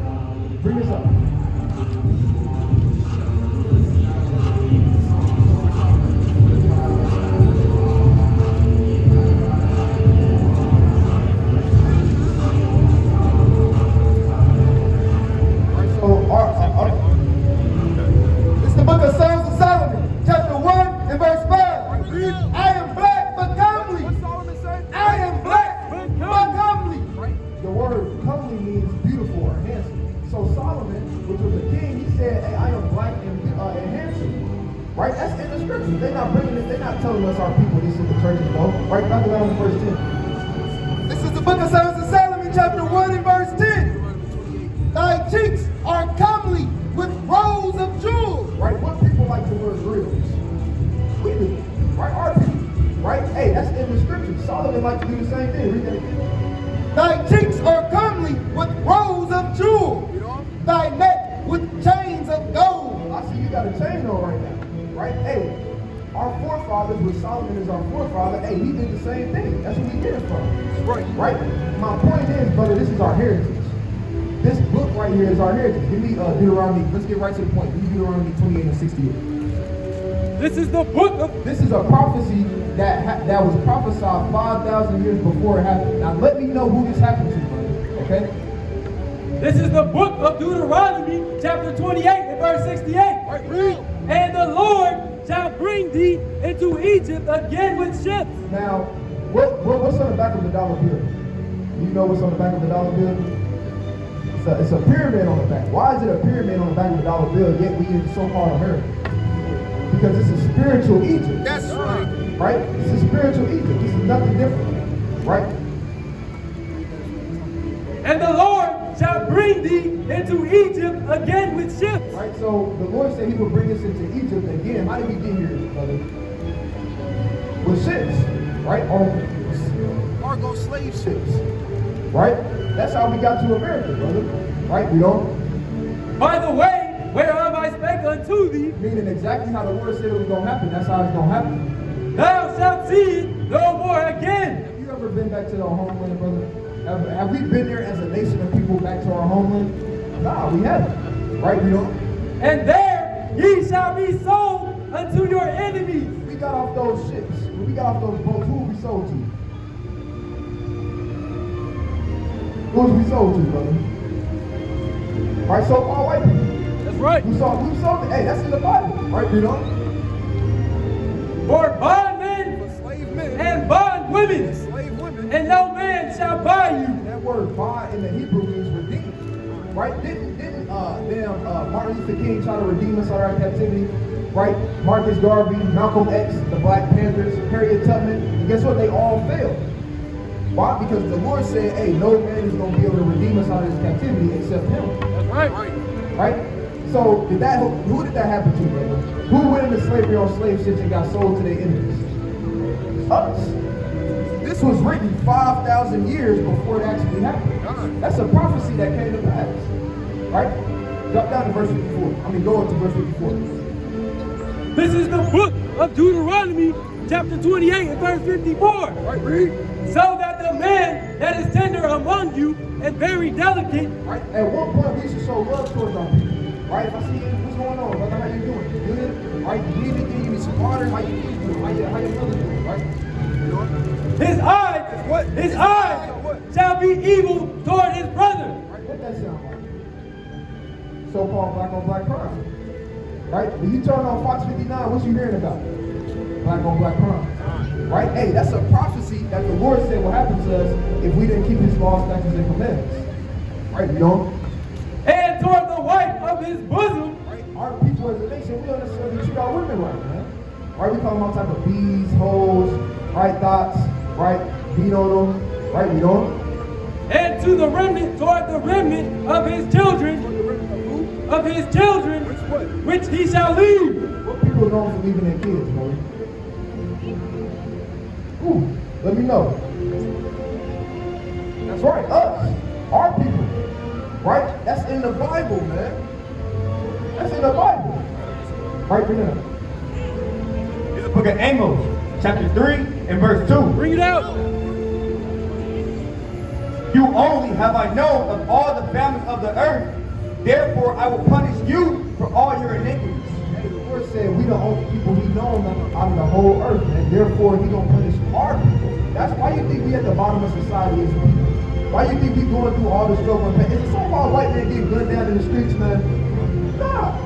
Bring this up. It's the book of Songs of Solomon, chapter 1 and verse 5. I am black but comely. What Solomon say? I am black but comely. The word comely means beautiful or handsome. So Solomon, which was a king, he said, hey, I am black and handsome. Right? That's in the scriptures. They're not bringing it, they're not telling us our people this is the churches though. Right? Back around in verse 10. This is the book of Songs of Solomon, chapter 1 and verse 10. Thy cheeks are comely with rows of jewels. Right? What people like to wear grills? We do. Right? Our people. Right? Hey, that's in the scriptures. Solomon liked to do the same thing. Read that again. Thy cheeks are comely with rows of jewels. Thy neck with chains of gold. I see you got a chain on right now. Right? Hey, our forefathers, with Solomon as our forefather, hey, he did the same thing. That's where we get it from. Right. Right? My point is, brother, this is our heritage. This book right here is our heritage. Give me Deuteronomy. Let's get right to the point. Give me Deuteronomy 28 and 68. This is the book of... This is a prophecy that was prophesied 5,000 years before it happened. Now let me know who this happened to, brother. Okay? This is the book of Deuteronomy, chapter 28 and verse 68. And the Lord shall bring thee into Egypt again with ships. Now, what's on the back of the dollar bill? You know what's on the back of the dollar bill? It's a pyramid on the back. Why is it a pyramid on the back of the dollar bill, yet we in so-called America? Because it's a spiritual Egypt. That's right. Right? It's a spiritual Egypt. This is nothing different. Right? And the Lord shall bring thee into Egypt again with ships. Right? So the Lord said he would bring us into Egypt again. How did we get here, brother? With ships. Right? On Cargo slave ships. right? That's how we got to America, brother. Right? We don't. By the way, whereof I spake unto thee, Meaning exactly how the Lord said it was going to happen. That's how it's going to happen. thou shalt see it no more again. Have you ever been back to our homeland, brother? Have we been there as a nation of people back to our homeland? Nah, we haven't. Right? We don't. And there ye shall be sold unto your enemies. We got off those ships. When we got off those boats, who we sold to? Who was we sold to, brother? Right? So all white people. That's right. We sold them. Hey, that's in the Bible. Right? We don't. For bondmen For slave men. and bondwomen, Slave women. and no man shall buy you. That word "buy" in the Hebrew means redeem. Right? Didn't Martin Luther King try to redeem us out of our captivity? Right? Marcus Garvey, Malcolm X, the Black Panthers, Harriet Tubman. And guess what? They all failed. Why? Because the Lord said, hey, no man is going to be able to redeem us out of this captivity except him. That's right. Right? So who did that happen to, brother? Who went into slavery on slave ships and got sold to their enemies? Us. This was written 5,000 years before it actually happened. That's a prophecy that came to pass. Right? Drop down to verse 54. Go up to verse 54. This is the book of Deuteronomy, chapter 28 and verse 54. Right, read. So that the man that is tender among you and very delicate. Right. At one point, we should show love towards our people. Right. If I see you, what's going on, brother? How you doing? You good? Right. You need anything? You need some water? How you doing? How your mother doing? Right. His eyes shall be evil toward his brother. Right. What that sound like? So-called black on black crime. Right. When you turn on Fox 59, what you hearing about? Black on black crime. Right? Hey, that's a prophecy that the Lord said will happen to us if we didn't keep his laws, statutes, and commandments. Right, you know? And toward the wife of his bosom. Right? Our people as a nation, we don't necessarily treat our women right, man. Right? We call them all type of bees, hoes, right, thoughts, right? Beat on them, right? We don't. And to the remnant, toward the remnant of his children. Of his children, which he shall leave. What people are known for leaving their kids, man? Ooh, let me know. That's right, us, our people, right? That's in the Bible, man. That's in the Bible. Right now. It's the book of Amos, chapter 3 and verse 2. Bring it out. You only have I known of all the families of the earth. Therefore, I will punish you for all your iniquities. Hey, the Lord said we the only people he known out of the whole earth, man. Therefore, he gonna punish our people. That's why you think we at the bottom of society as people. Why you think we going through all this struggle and pain? Is it so-called white man getting gunned down in the streets, man? Nah.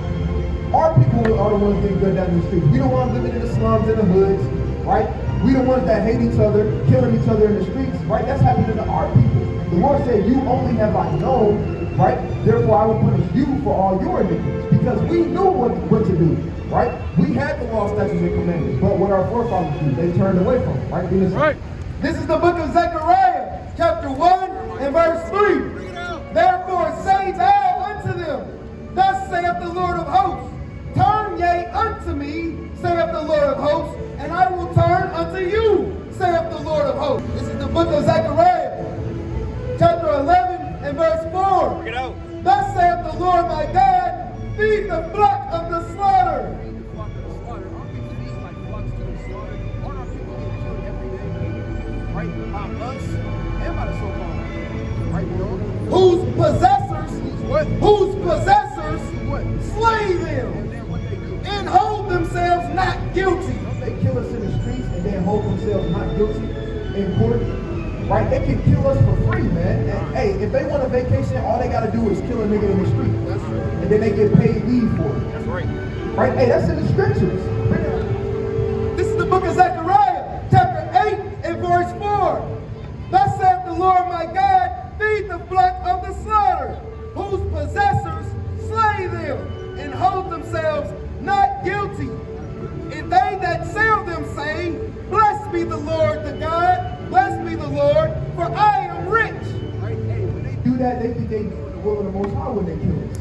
Our people are the ones getting gunned down in the streets. We the ones living in the slums and the hoods, right? We the ones that hate each other, killing each other in the streets, right? That's happening to our people. The Lord said, you only have I known, right? Therefore, I will punish you for all your iniquities. Because we knew what to do, right? We had the law, statutes, and commandments. But what our forefathers do, they turned away from it, right? Right. This is the book of Zechariah, chapter 1 and verse 3. Therefore say thou unto them, thus saith the Lord of hosts, turn ye unto me, saith the Lord of hosts, and I will turn unto you, saith the Lord of hosts. This is the book of Zechariah, chapter 11 and verse 4. Bring it out. Thus saith the Lord my God, feed the flock of the slaughter. Feed the flock of the slaughter. Aren't we feeding like flocks to the slaughter? Aren't our people getting killed every day? Right? By us and by the so-called. Right, you know? Whose possessors, What? whose possessors What? slay them And then what they do? and hold themselves not guilty. Don't they kill us in the streets and then hold themselves not guilty in court? Right? They can kill us for free, man. And, hey, if they want a vacation, all they got to do is kill a nigga in the street. That's right. And then they get paid leave for it. That's right. Right? Hey, that's in the scriptures. This is the book of Zechariah, chapter 8 and verse 4. Thus saith the Lord my God, feed the flock of the slaughter, whose possessors slay them and hold themselves not guilty. And they that sell them say, blessed be the Lord the God, blessed be the Lord, for I am rich. Right? Hey, when they do that, they think they doing the will of the Most High when they kill us.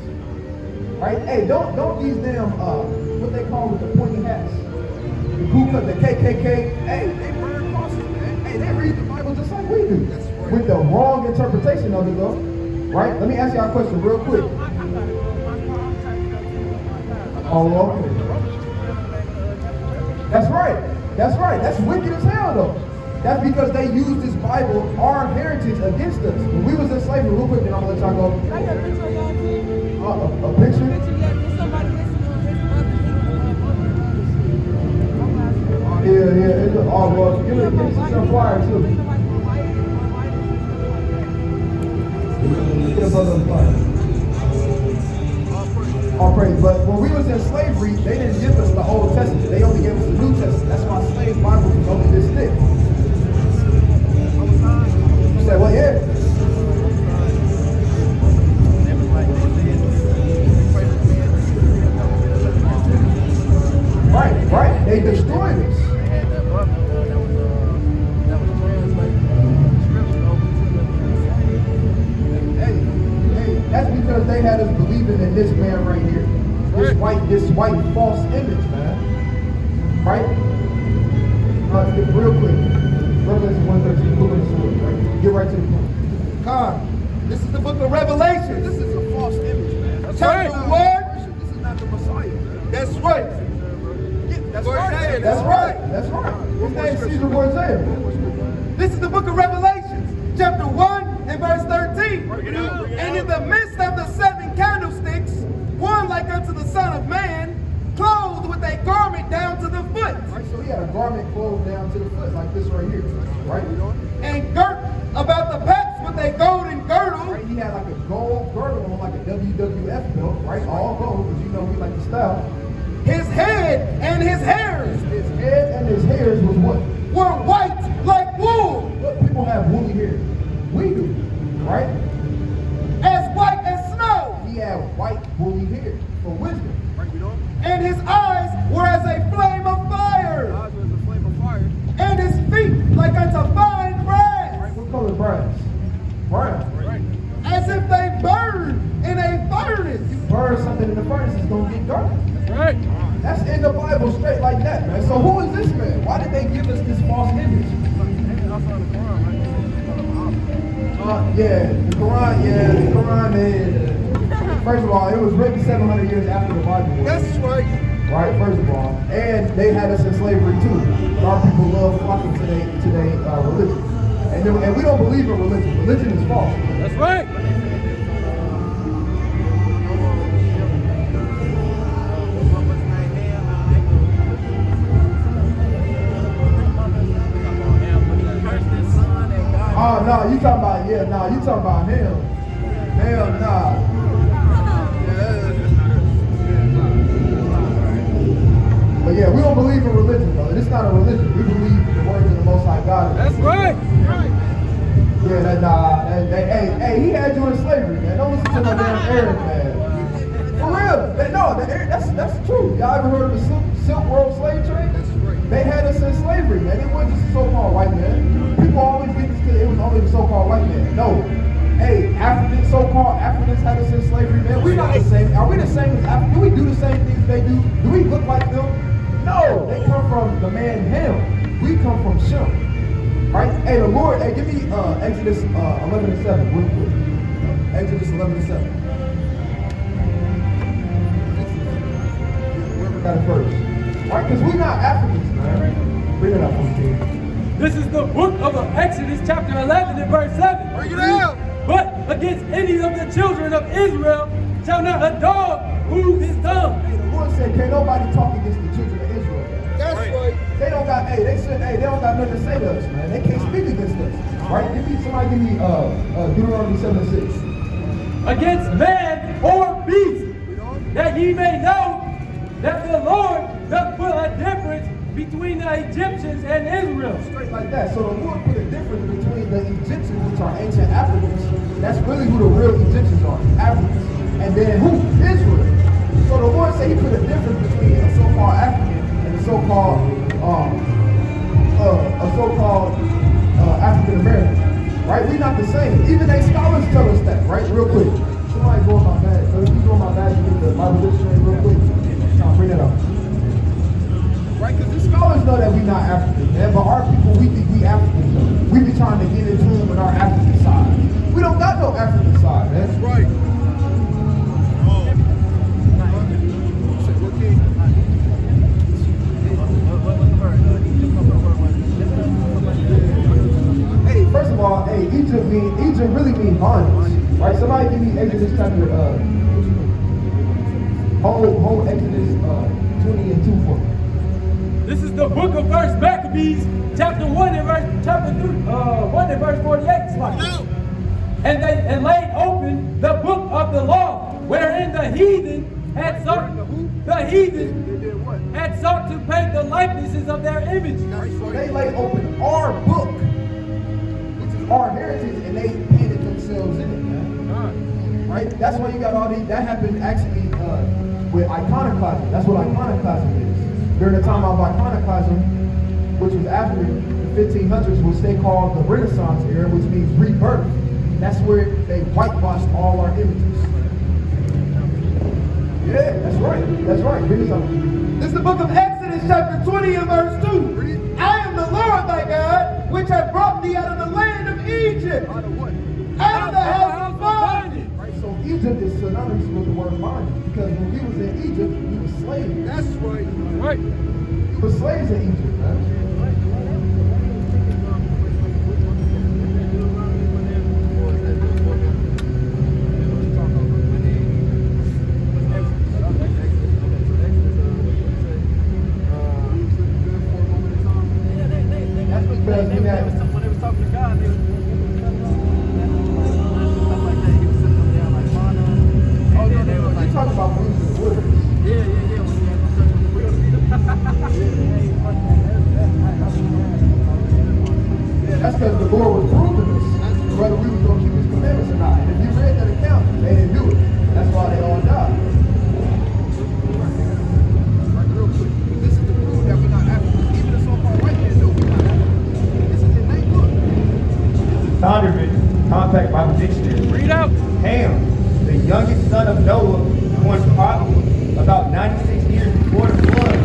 Right? Hey, don't these damn what they call with the pointy hats, the Ku Klux, the KKK. Hey, they burn crosses, man. Hey, they read the Bible just like we do, with the wrong interpretation of it, though. Right? Let me ask y'all a question real quick. Oh, okay. That's right. That's right. That's wicked as hell, though. That's because they used this Bible, our heritage, against us. When we was in slavery, real quick, then I'm gonna let y'all go. Can I get a picture of y'all too? A picture? Picture, yeah, there's somebody listening on his Yeah. It's all well. Give me some flyers too. Get a brother on fire. All praise. But when we was in slavery, they didn't give us the Old Testament. They only gave us the New Testament. That's why slave Bible was only this thick. You said, well, yeah. Right. They destroyed us. Hey, that's because they had us believing in this man right here. This white false image, man. Right? Real quick. Revelation 1:13, look at the sword, right? Get right to the point. This is the book of Revelation. This is a false image, man. chapter 1. This is not the Messiah, man. That's right. That's Verse right. eight. That's right. That's right. His name's Caesar Borgia. This is the book of Revelations, chapter 1 and verse 13. And in the midst of the 7 candlesticks, one like unto the Son of Man, clothed with a garment down to the foot, Right, so he had a garment closed down to the foot, like this right here. Right? and girt about the paps with a golden girdle. Right, he had like a gold girdle on, like a WWF belt, right? All gold, because you know we like the style. His head and his hairs His head and his hairs was what? were white like wool, What people have woolly hair? We do, right? as white as snow. He had white woolly hair for wisdom. Right, we don't? And his eyes were as a flame of fire, Eyes was a flame of fire. and his feet like unto fine brass, What color brass? Brown. Right. as if they burned in a furnace. Burn something in the furnace, it's gonna get dark. Right. That's in the Bible straight like that, man. So who is this man? Why did they give us this false image? Outside the Quran, right? The Quran, man. First of all, it was written 700 years after the Bible was. That's right. Right, first of all. And they had us in slavery too. But our people love flocking to their religion. And we don't believe in religion. Religion is false. That's right. Oh, no, you talking about, you talking about him. Hell, nah. But yeah, we don't believe in religion, brother. It's not a religion. We believe in the words of the Most High God. That's right. Yeah, hey, he had you in slavery, man. Don't listen to no damn Arab, man. For real. That's true. Y'all ever heard of the Silk Road slave trade? That's right. They had us in slavery, man. It wasn't just a so-called white man. People always get this because it was only the so-called white man. No. Hey, so-called Africans had us in slavery, man. We not the same. Are we the same as Africans? Do we do the same things they do? Do we look like them? No. They come from the man Ham. We come from Shem. Right? Hey, the Lord, give me Exodus 11:7 real quick. Exodus 11:7. Whoever got it first. Right? Because we're not Africans, man. Bring it up on me. This is the book of Exodus chapter 11 and verse 7. Bring it out. But against any of the children of Israel shall not a dog move his tongue. Hey, the Lord said, can't nobody talk against the children of Israel. That's right. They don't got, they don't got nothing to say to us, man. They can't speak against us. Right? Somebody give me Deuteronomy 7:6. Against man or beast, that ye may know that the Lord doth put a difference between the Egyptians and Israel. Straight like that. So the Lord put a difference between the Egyptians, which are ancient Africans. That's really who the real Egyptians are, Africans. And then who? Israel. So the Lord said he put a difference between a so-called African and a so-called African American. Right? We're not the same. Even they scholars tell us that, right? Real quick. Somebody go on my bag. So if you go on my bag, you get the Bible dictionary real quick. Bring it up. Right? Because the scholars know that we're not African, man. But our people, we think we African though. We be trying to get in tune with our African side. We don't got no African side, man. That's right. Hey, first of all, Egypt really means bondage. Right? Somebody give me Exodus chapter whole Exodus 20 and 2 for me. This is the book of First Maccabees, chapter 1 and verse 48. Slide. And laid open the book of the law, wherein the heathen had sought to paint the likenesses of their images. So they laid open our book, which is our heritage, and they painted themselves in it, man. Right? That's why you got all these. That happened actually with iconoclasm. That's what iconoclasm is. During the time of iconoclasm, which was after the 1500s, which they called the Renaissance era, which means rebirth. That's where they whitewashed all our images. Yeah, that's right. That's right. Read something. This is the book of Exodus chapter 20 and verse 2. I am the Lord thy God, which hath brought thee out of the land of Egypt, Out of what? out of the house of bondage. Right, so Egypt is synonymous synonymous with the word bondage because when we was in Egypt, we were slaves. That's right. Right. We were slaves in Egypt, man. That's because we had. When they was talking to God, they was stuff like that. He was sitting them down like manna. Oh no, They was you like, talking about when we was in the wilderness. yeah. When he had discussion with the wilderness. That's because the Lord was proving us whether we was going to keep His commandments or not. And if you read that account, they didn't do it. That's why they all died. Right, real quick. This is to prove that we're not Africans. Even the so-called white man know we're not Africans. This is in their book. Zondervan, Compact Bible Dictionary. Read out. Ham, the youngest son of Noah, born probably about 96 years before the flood,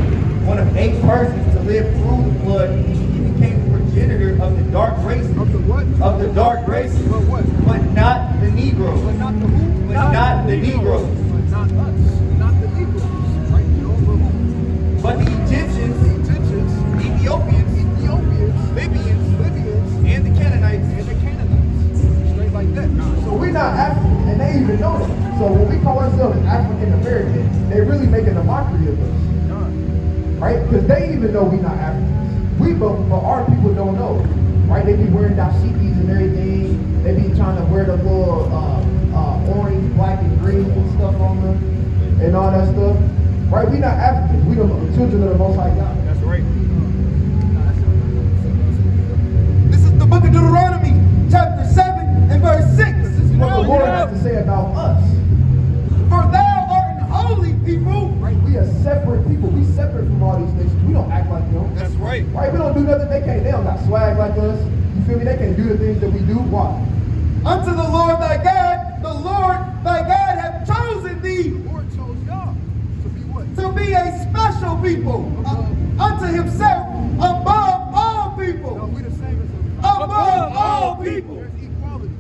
one of 8 persons to live through the flood, he became the progenitor of the dark race. Of the what? Of the dark race, But what? but not the Negroes. But not the who? But not the Negroes. But not us. Not the Negroes. Right? You know, but who? But the Egyptians, Egyptians, Ethiopians, Libyans, and the Canaanites. and the Canaanites. Straight like that. So we're not African, and they even know that. So when we call ourselves African American, they really making a mockery of us, right? Because they even know we're not Africans. But our people don't know, right? They be wearing dashikis and everything. They be trying to wear the little orange, black, and green and stuff on them, and all that stuff, right? We not Africans. We the children of the Most High God. That's right. This is the book of Deuteronomy, chapter 7 and verse 6. This is what the Lord has to say about us. For thou art an holy people. Right? We are separate people. We separate from all these nations. We don't act like them. That's right. Right? We don't do nothing they can't. They don't got swag like us. You feel me? They can't do the things that we do. Why? Unto the Lord thy God, the Lord thy God hath chosen thee The Lord chose y'all to be what? to be a special people unto himself above all No, people. we the same as them. Above all people. There's equality.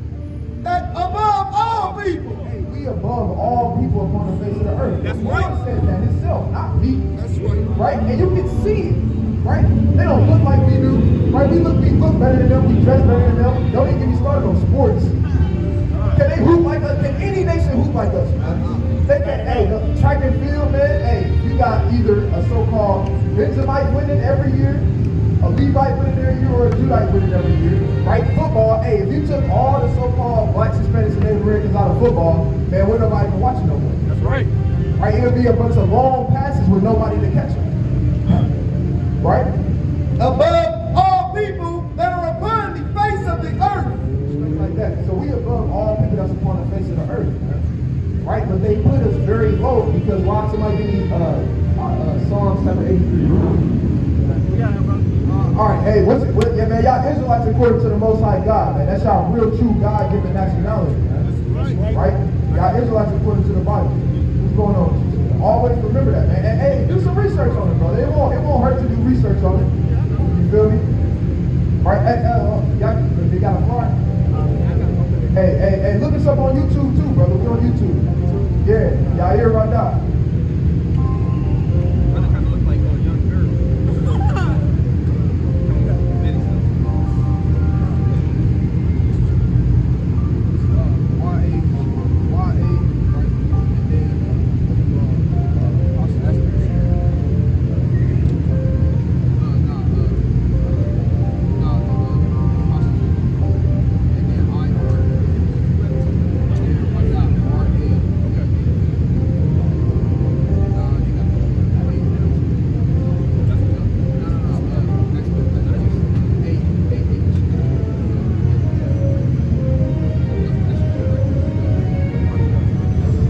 That above all people. Hey, we above all people upon the face of the earth. That's the Lord right. said that himself, not me. That's right. Right? And you can see it. Right? They don't look like we do. Right? We look better than them. We dress better than them. Don't even get me started on sports. Can they hoop like us? Can any nation hoop like us, man? They can, hey, the track and field, man, hey, you got either a so-called Benjamite winning every year, a Levite winning every year, or a Judite winning every year. Right? Football, hey, if you took all the so-called blacks, Hispanics, and Native Americans out of football, man, we're nobody even watching no more. That's right. Right? It'll be a bunch of long passes with nobody to catch them. Right? Above all people that are upon the face of the earth. Straight like that. So we above all people that's upon the face of the earth. Right? But they put us very low because why somebody give me Psalms chapter 83. We got him, brother. All right, hey, yeah, man, y'all Israelites according to the Most High God, man. That's y'all real, true, God-given nationality, man. Right? Y'all Israelites according to the Bible. What's going on? Always remember that, man. And hey, do some research on it, brother. It won't hurt to do research on it. You feel me? All right, y'all, they got a flyer. Hey, look us up on YouTube too, brother. We're on YouTube. Yeah, y'all here right now. Brother kind of look like a young girl.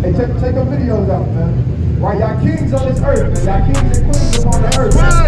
Hey, check them videos out, man. Right, y'all kings on this earth, man. Y'all kings and queens upon the earth.